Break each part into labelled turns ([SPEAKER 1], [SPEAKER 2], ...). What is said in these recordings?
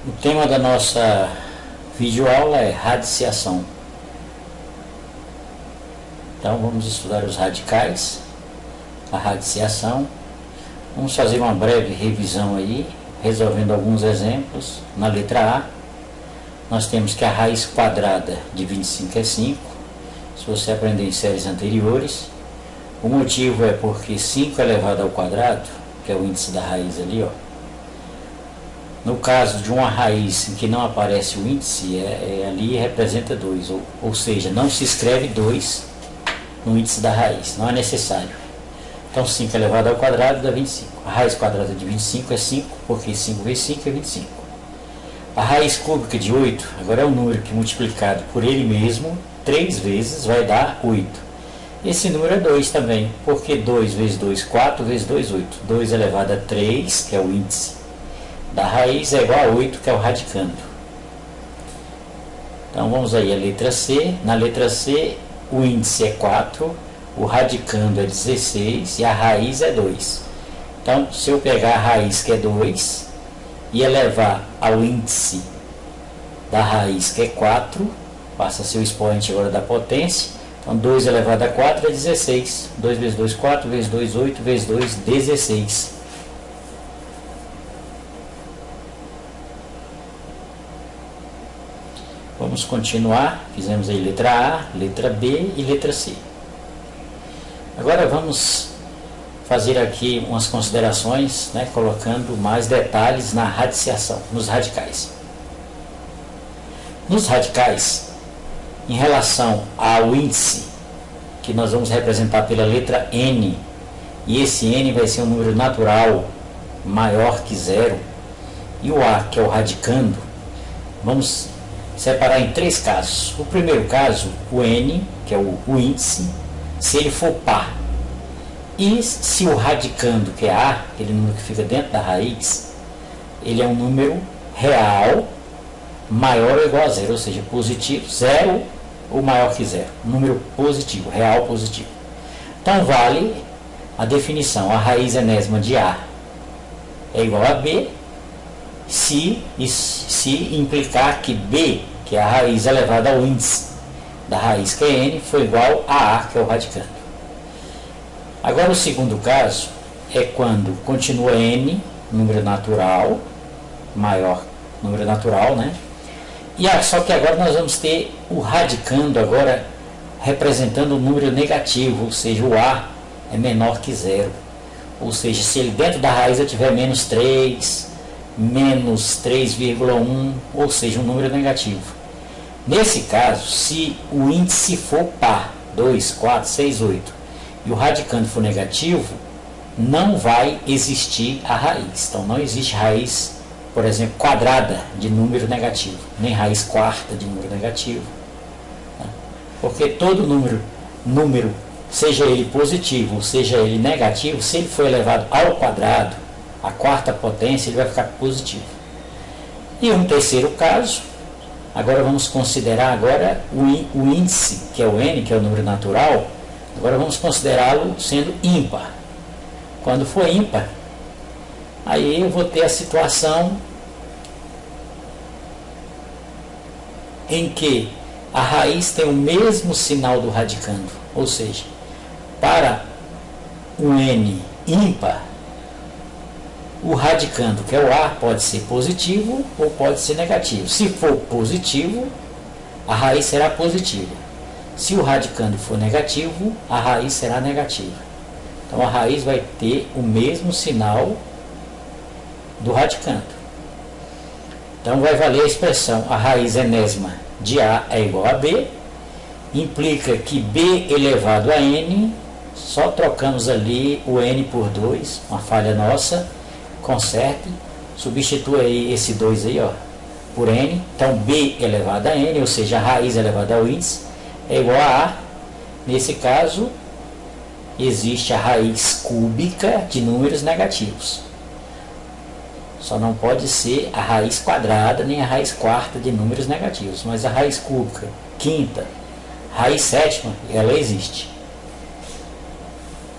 [SPEAKER 1] O tema da nossa videoaula é radiciação. Então vamos estudar os radicais, a radiciação. Vamos fazer uma breve revisão aí, resolvendo alguns exemplos. Na letra A, nós temos que a raiz quadrada de 25 é 5. Se você aprender em séries anteriores, o motivo é porque 5 elevado ao quadrado, que é o índice da raiz ali, ó. No caso de uma raiz em que não aparece o índice, ali representa 2, ou seja, não se escreve 2 no índice da raiz, não é necessário. Então 5 elevado ao quadrado dá 25. A raiz quadrada de 25 é 5, porque 5 vezes 5 é 25. A raiz cúbica de 8, agora é um número que multiplicado por ele mesmo, 3 vezes vai dar 8. Esse número é 2 também, porque 2 vezes 2, 4 vezes 2, 8. 2 elevado a 3, que é o índice da raiz, é igual a 8, que é o radicando. Então vamos aí a letra C. Na letra C, o índice é 4, o radicando é 16 e a raiz é 2. Então, se eu pegar a raiz, que é 2, e elevar ao índice da raiz, que é 4, passa a ser o expoente agora da potência. Então, 2 elevado a 4 é 16. 2 vezes 2, 4, vezes 2, 8, vezes 2, 16. Vamos continuar. Fizemos aí letra A, letra B e letra C. Agora vamos fazer aqui umas considerações, né, colocando mais detalhes na radiciação, nos radicais. Nos radicais, em relação ao índice, que nós vamos representar pela letra N, e esse N vai ser um número natural maior que 0, e o A, que é o radicando, vamos separar em 3 casos. O primeiro caso, o N, que é o índice, se ele for par. E se o radicando, que é A, aquele número que fica dentro da raiz, ele é um número real maior ou igual a 0, ou seja, positivo, 0 ou maior que 0. Número positivo, real positivo. Então vale a definição, a raiz enésima de A é igual a B, se implicar que B, que é a raiz elevada ao índice da raiz, que é N, foi igual a A, que é o radicando. Agora o segundo caso é quando continua N, número natural, maior número natural, né? Só que agora nós vamos ter o radicando agora representando um número negativo, ou seja, o A é menor que 0. Ou seja, se ele dentro da raiz eu tiver menos 3, menos 3,1, ou seja, um número negativo. Nesse caso, se o índice for par, 2, 4, 6, 8, e o radicando for negativo, não vai existir a raiz. Então não existe raiz, por exemplo, quadrada de número negativo, nem raiz quarta de número negativo. Porque todo número, seja ele positivo ou seja ele negativo, se ele for elevado ao quadrado, a quarta potência, ele vai ficar positivo. E um terceiro caso, agora vamos considerar agora o índice, que é o N, que é o número natural, agora vamos considerá-lo sendo ímpar. Quando for ímpar, aí eu vou ter a situação em que a raiz tem o mesmo sinal do radicando, ou seja, para o N ímpar, o radicando, que é o A, pode ser positivo ou pode ser negativo. Se for positivo, a raiz será positiva. Se o radicando for negativo, a raiz será negativa. Então a raiz vai ter o mesmo sinal do radicando. Então vai valer a expressão, a raiz enésima de A é igual a B, implica que B elevado a N, só trocamos ali o N por 2, uma falha nossa, conserte, substitua aí esse 2 aí, ó, por N, então B elevado a N, ou seja, a raiz elevada ao índice, é igual a A. Nesse caso, existe a raiz cúbica de números negativos. Só não pode ser a raiz quadrada nem a raiz quarta de números negativos, mas a raiz cúbica, quinta, raiz sétima, ela existe.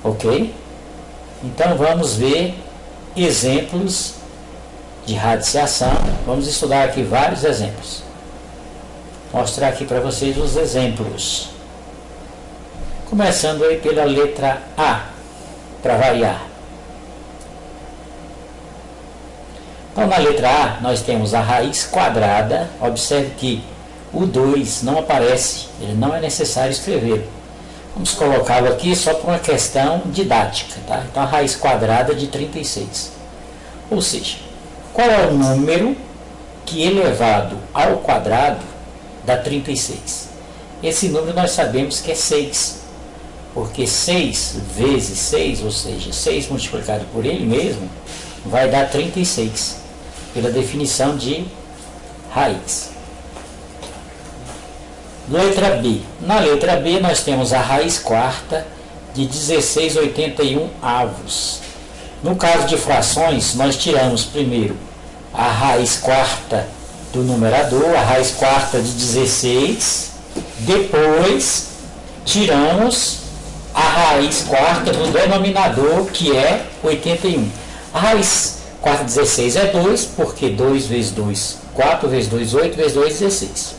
[SPEAKER 1] Ok? Então vamos ver exemplos de radiciação. Vamos estudar aqui vários exemplos. Mostrar aqui para vocês os exemplos. Começando aí pela letra A, para variar. Então, na letra A, nós temos a raiz quadrada. Observe que o 2 não aparece, ele não é necessário escrever. Vamos colocá-lo aqui só por uma questão didática, tá? Então, a raiz quadrada de 36. Ou seja, qual é o número que elevado ao quadrado dá 36? Esse número nós sabemos que é 6. Porque 6 vezes 6, ou seja, 6 multiplicado por ele mesmo, vai dar 36. Pela definição de raiz. Letra B. Na letra B nós temos a raiz quarta de 1681 avos. No caso de frações, nós tiramos primeiro a raiz quarta do numerador, a raiz quarta de 16, depois tiramos a raiz quarta do denominador, que é 81. A raiz quarta de 16 é 2, porque 2 vezes 2, 4 vezes 2, 8 vezes 2, 16.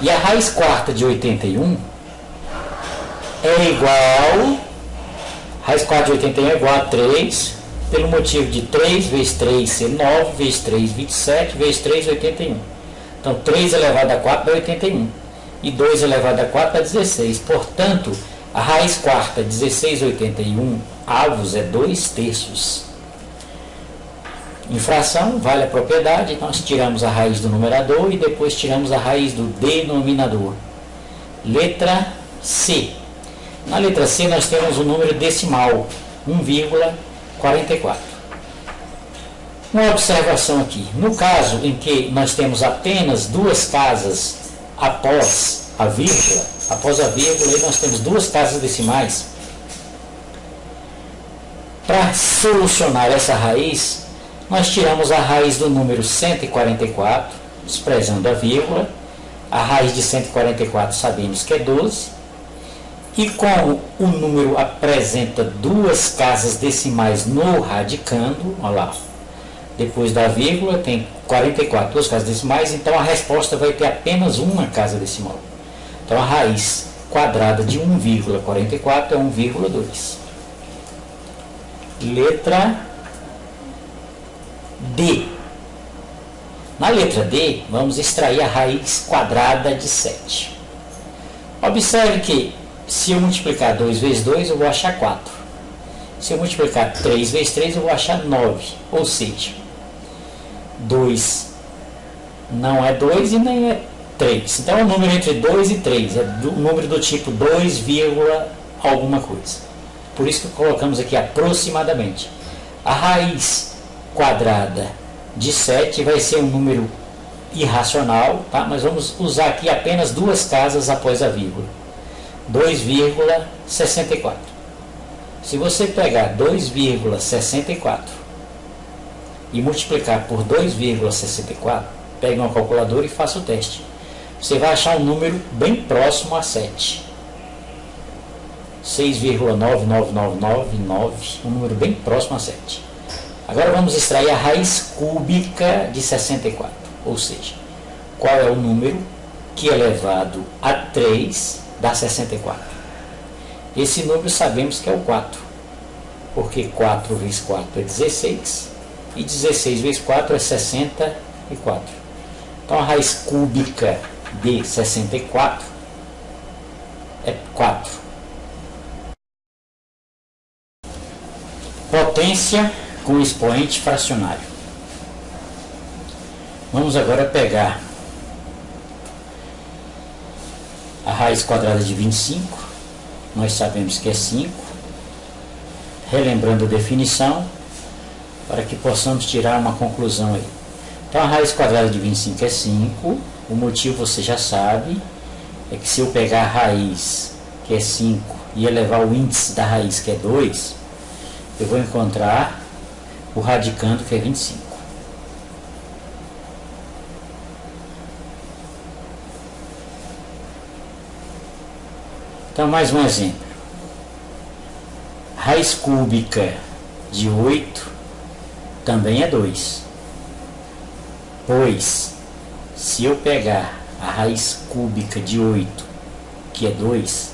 [SPEAKER 1] E a raiz quarta de 81 é igual, raiz quarta de 81 é igual a 3, pelo motivo de 3 vezes 3 ser 9, vezes 3, 27, vezes 3, 81. Então, 3 elevado a 4 dá 81. E 2 elevado a 4 dá 16. Portanto, a raiz quarta, 1681 avos, é 2 terços. Em fração, vale a propriedade, nós tiramos a raiz do numerador e depois tiramos a raiz do denominador. Letra C. Na letra C nós temos o número decimal, 1,44. Uma observação aqui. No caso em que nós temos apenas duas casas após a vírgula, aí nós temos duas casas decimais. Para solucionar essa raiz, nós tiramos a raiz do número 144, desprezando a vírgula. A raiz de 144 sabemos que é 12. E como o número apresenta duas casas decimais no radicando, olha lá, depois da vírgula tem 44, duas casas decimais, então a resposta vai ter apenas uma casa decimal. Então a raiz quadrada de 1,44 é 1,2. Letra D. Na letra D, vamos extrair a raiz quadrada de 7. Observe que se eu multiplicar 2 vezes 2, eu vou achar 4. Se eu multiplicar 3 vezes 3, eu vou achar 9. Ou seja, 2 não é 2 e nem é 3. Então é um número entre 2 e 3. É um número do tipo 2, alguma coisa. Por isso que colocamos aqui aproximadamente. A raiz quadrada de 7 vai ser um número irracional, tá? Mas vamos usar aqui apenas duas casas após a vírgula. 2,64. Se você pegar 2,64 e multiplicar por 2,64, pegue uma calculadora e faça o teste. Você vai achar um número bem próximo a 7. 6,99999, um número bem próximo a 7. Agora vamos extrair a raiz cúbica de 64. Ou seja, qual é o número que elevado a 3 dá 64? Esse número sabemos que é o 4. Porque 4 vezes 4 é 16. E 16 vezes 4 é 64. Então a raiz cúbica de 64 é 4. Potência com expoente fracionário. Vamos agora pegar a raiz quadrada de 25. Nós sabemos que é 5. Relembrando a definição, para que possamos tirar uma conclusão aí. Então a raiz quadrada de 25 é 5. O motivo você já sabe, é que se eu pegar a raiz, que é 5, e elevar o índice da raiz, que é 2, eu vou encontrar o radicando, que é 25. Então, mais um exemplo. Raiz cúbica de 8 também é 2. Pois, se eu pegar a raiz cúbica de 8, que é 2,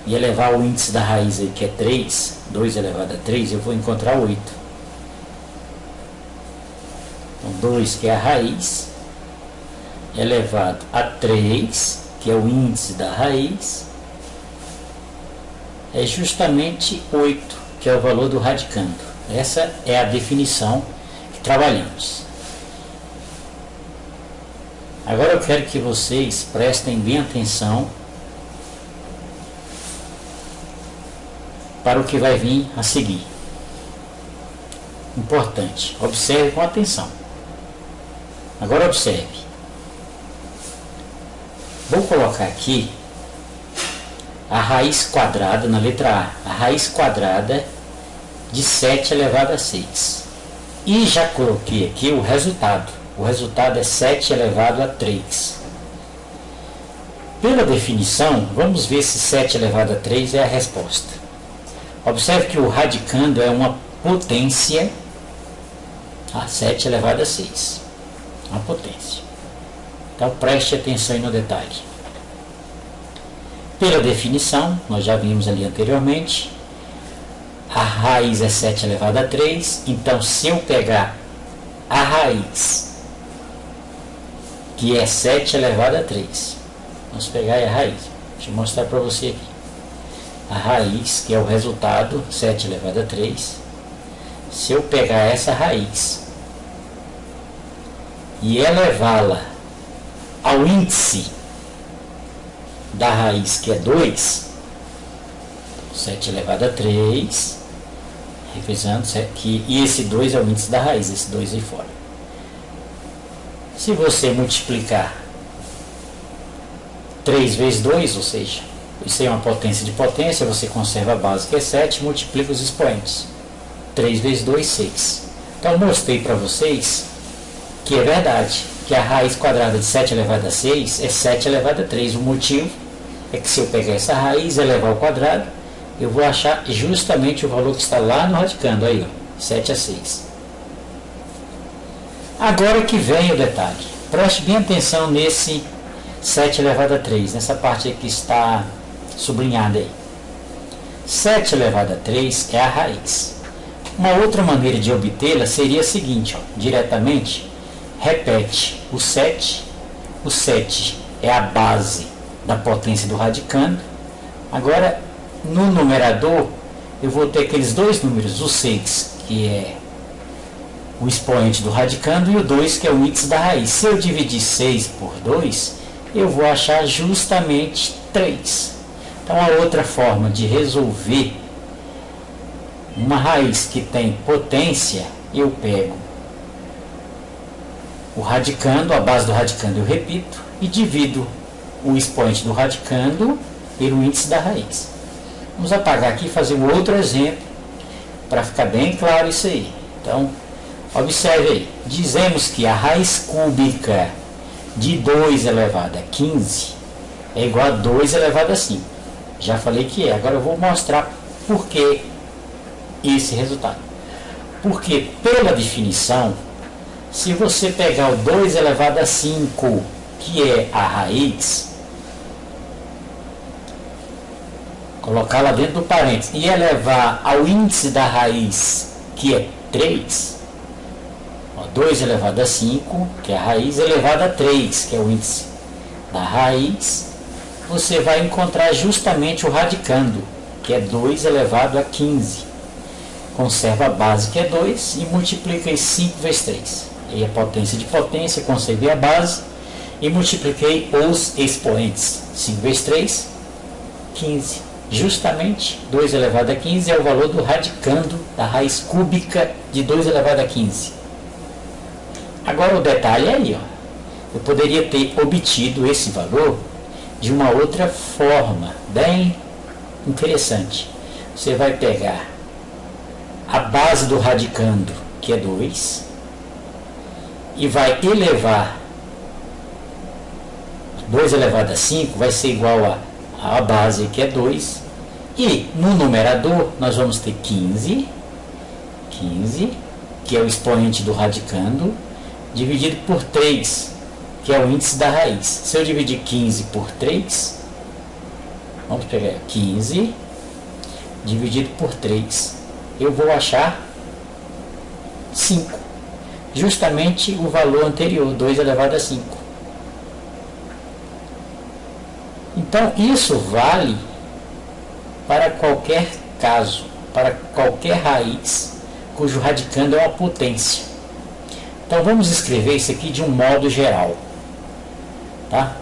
[SPEAKER 1] e elevar o índice da raiz aí, que é 3, 2 elevado a 3, eu vou encontrar 8. Então, 2, que é a raiz, elevado a 3, que é o índice da raiz, é justamente 8, que é o valor do radicando. Essa é a definição que trabalhamos. Agora eu quero que vocês prestem bem atenção para o que vai vir a seguir. Importante, observe com atenção. Agora observe. Vou colocar aqui a raiz quadrada na letra A. A raiz quadrada de 7 elevado a 6. E já coloquei aqui o resultado. O resultado é 7 elevado a 3. Pela definição, vamos ver se 7 elevado a 3 é a resposta. Observe que o radicando é uma potência a 7 elevado a 6. Uma potência. Então preste atenção aí no detalhe. Pela definição, nós já vimos ali anteriormente, a raiz é 7 elevado a 3. Então se eu pegar a raiz, que é 7 elevado a 3, vamos pegar a raiz, deixa eu mostrar para você aqui. A raiz, que é o resultado, 7 elevado a 3, se eu pegar essa raiz e elevá-la ao índice da raiz, que é 2, 7 elevado a 3, revisando, e esse 2 é o índice da raiz, esse 2 aí fora. Se você multiplicar 3 vezes 2, ou seja, isso é uma potência de potência, você conserva a base, que é 7, multiplica os expoentes. 3 vezes 2, 6. Então eu mostrei para vocês que é verdade, que a raiz quadrada de 7 elevado a 6 é 7 elevado a 3. O motivo é que se eu pegar essa raiz e elevar ao quadrado, eu vou achar justamente o valor que está lá no radicando, aí ó, 7 a 6. Agora que vem o detalhe, preste bem atenção nesse 7 elevado a 3, nessa parte aqui que está sublinhada aí. 7 elevado a 3 é a raiz. Uma outra maneira de obtê-la seria a seguinte, ó, diretamente, repete o 7 é a base da potência do radicando. Agora, no numerador, eu vou ter aqueles dois números, o 6, que é o expoente do radicando, e o 2, que é o índice da raiz. Se eu dividir 6 por 2, eu vou achar justamente 3. Então, a outra forma de resolver uma raiz que tem potência, eu pego o radicando, a base do radicando eu repito, e divido o expoente do radicando pelo índice da raiz. Vamos apagar aqui e fazer um outro exemplo para ficar bem claro isso aí. Então, observe aí. Dizemos que a raiz cúbica de 2 elevado a 15 é igual a 2 elevado a 5. Já falei que é. Agora eu vou mostrar por que esse resultado. Porque, pela definição, se você pegar o 2 elevado a 5, que é a raiz, colocar lá dentro do parênteses e elevar ao índice da raiz, que é 3, 2 elevado a 5, que é a raiz, elevado a 3, que é o índice da raiz, você vai encontrar justamente o radicando, que é 2 elevado a 15. Conserva a base, que é 2, e multiplica 5 vezes 3. E a potência de potência, conservei a base e multipliquei os expoentes. 5 vezes 3, 15. Justamente 2 elevado a 15 é o valor do radicando da raiz cúbica de 2 elevado a 15. Agora o detalhe é aí, ó. Eu poderia ter obtido esse valor de uma outra forma, bem interessante. Você vai pegar a base do radicando, que é 2, e vai elevar 2 elevado a 5, vai ser igual a base, que é 2, e no numerador nós vamos ter 15, que é o expoente do radicando, dividido por 3, que é o índice da raiz. Se eu dividir 15 por 3, vamos pegar 15 dividido por 3, eu vou achar 5. Justamente o valor anterior, 2 elevado a 5. Então, isso vale para qualquer caso, para qualquer raiz cujo radicando é uma potência. Então, vamos escrever isso aqui de um modo geral. Tá?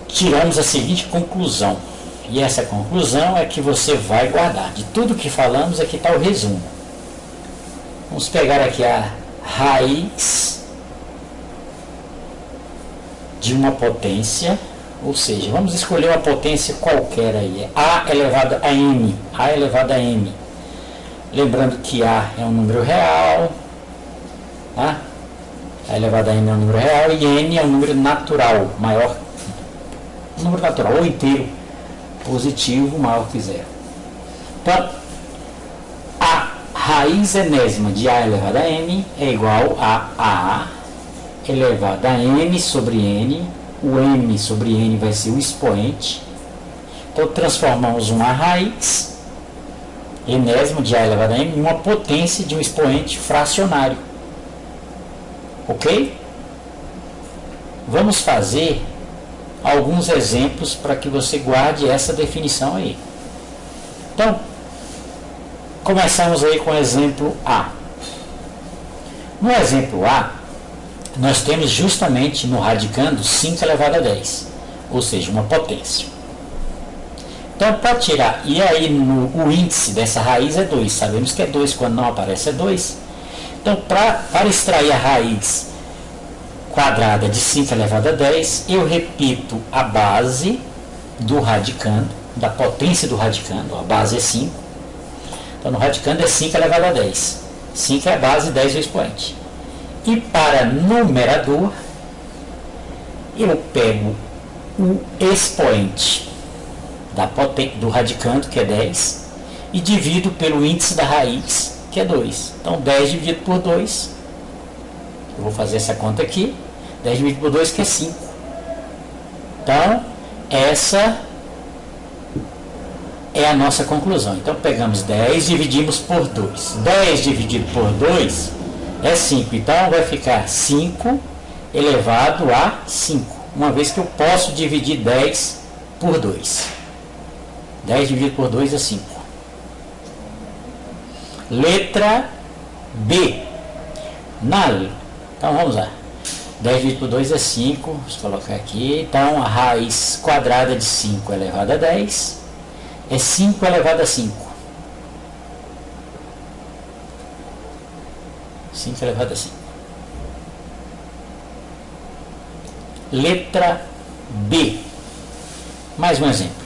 [SPEAKER 1] Tiramos a seguinte conclusão. E essa conclusão é que você vai guardar. De tudo que falamos, aqui está o resumo. Vamos pegar aqui a raiz de uma potência, ou seja, vamos escolher uma potência qualquer aí, A elevado a M, A elevado a M. Lembrando que A é um número real, tá? A elevado a M é um número real e N é um número natural, maior, um número natural ou inteiro positivo maior que zero. Então, a raiz enésima de A elevado a M é igual a A elevado a M sobre N. O M sobre N vai ser o expoente. Então, transformamos uma raiz enésima de A elevado a M em uma potência de um expoente fracionário. Ok? Vamos fazer alguns exemplos para que você guarde essa definição aí. Então, começamos aí com o exemplo A. No exemplo A, nós temos justamente no radicando 5 elevado a 10, ou seja, uma potência. Então, para tirar, e aí o índice dessa raiz é 2, sabemos que é 2, quando não aparece é 2. Então, para extrair a raiz quadrada de 5 elevado a 10, eu repito a base do radicando, da potência do radicando, a base é 5. Então, no radicando é 5 elevado a 10. 5 é a base, 10 é o expoente. E para numerador, eu pego o expoente do radicando, que é 10, e divido pelo índice da raiz, que é 2. Então, 10 dividido por 2, eu vou fazer essa conta aqui, 10 dividido por 2, que é 5. Então, essa é a nossa conclusão. Então, pegamos 10, dividimos por 2. 10 dividido por 2 é 5. Então, vai ficar 5 elevado a 5. Uma vez que eu posso dividir 10 por 2. 10 dividido por 2 é 5. Letra B. Então, vamos lá. 10 dividido por 2 é 5. Vamos colocar aqui. Então, a raiz quadrada de 5 elevado a 10 é 5 elevado a 5. 5 elevado a 5. Letra B. Mais um exemplo.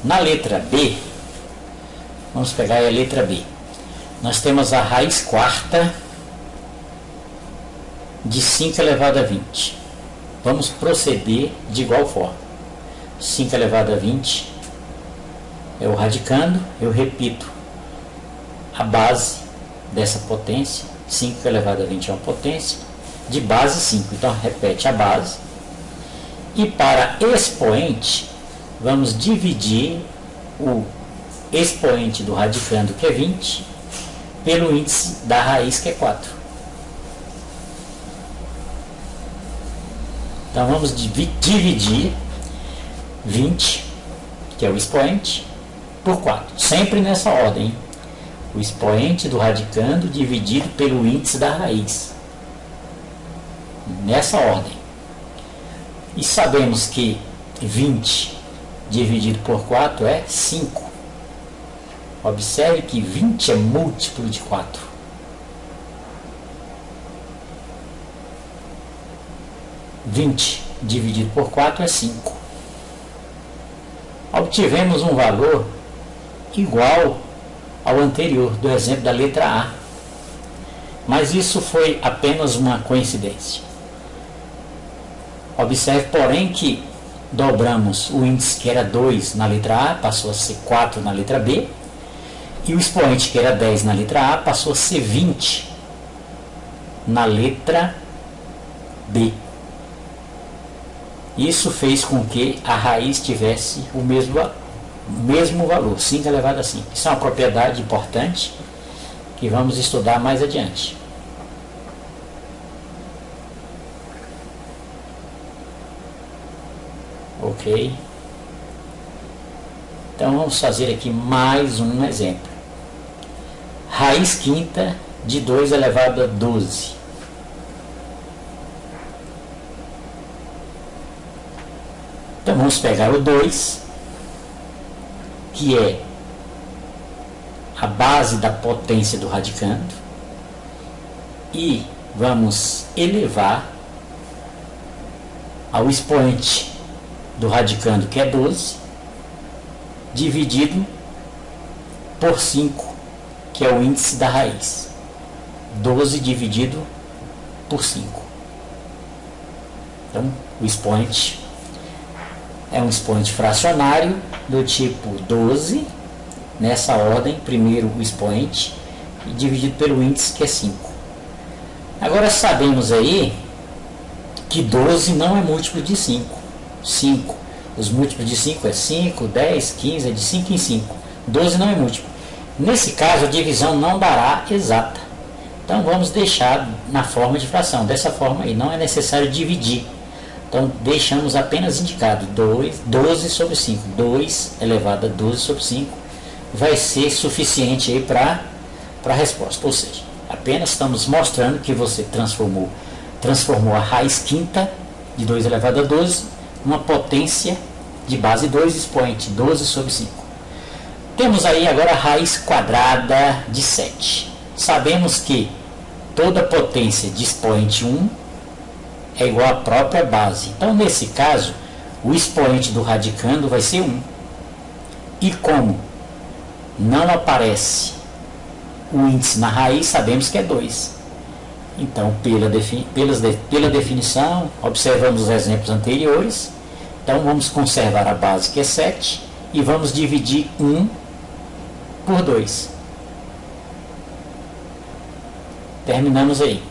[SPEAKER 1] Na letra B, vamos pegar a letra B. Nós temos a raiz quarta de 5 elevado a 20. Vamos proceder de igual forma. 5 elevado a 20 é o radicando. Eu repito a base dessa potência. 5 elevado a 20 é uma potência de base 5. Então, repete a base. E para expoente, vamos dividir o expoente do radicando, que é 20, pelo índice da raiz, que é 4. Então, vamos dividir 20, que é o expoente, por 4. Sempre nessa ordem. O expoente do radicando dividido pelo índice da raiz. Nessa ordem. E sabemos que 20 dividido por 4 é 5. Observe que 20 é múltiplo de 4. 20 dividido por 4 é 5. Obtivemos um valor igual ao anterior, do exemplo da letra A. Mas isso foi apenas uma coincidência. Observe, porém, que dobramos o índice que era 2 na letra A, passou a ser 4 na letra B, e o expoente que era 10 na letra A passou a ser 20 na letra B. Isso fez com que a raiz tivesse o mesmo valor, 5 elevado a 5. Isso é uma propriedade importante que vamos estudar mais adiante. Ok? Então vamos fazer aqui mais um exemplo. Raiz quinta de 2 elevado a 12. Então vamos pegar o 2, que é a base da potência do radicando, e vamos elevar ao expoente do radicando, que é 12, dividido por 5, que é o índice da raiz. 12 dividido por 5. Então, o expoente é um expoente fracionário do tipo 12, nessa ordem, primeiro o expoente, dividido pelo índice, que é 5. Agora sabemos aí que 12 não é múltiplo de 5. 5, os múltiplos de 5 é 5, 10, 15, é de 5 em 5. 12 não é múltiplo. Nesse caso, a divisão não dará exata. Então vamos deixar na forma de fração. Dessa forma aí, não é necessário dividir. Então deixamos apenas indicado 12 sobre 5. 2 elevado a 12 sobre 5 vai ser suficiente aí para a resposta. Ou seja, apenas estamos mostrando que você transformou a raiz quinta de 2 elevado a 12 uma potência de base 2, expoente 12 sobre 5. Temos aí agora a raiz quadrada de 7. Sabemos que toda potência de expoente 1 é igual à própria base. Então, nesse caso, o expoente do radicando vai ser 1. E como não aparece o índice na raiz, sabemos que é 2. Então, pela definição, observamos os exemplos anteriores. Então, vamos conservar a base, que é 7, e vamos dividir 1 por 2. Terminamos aí.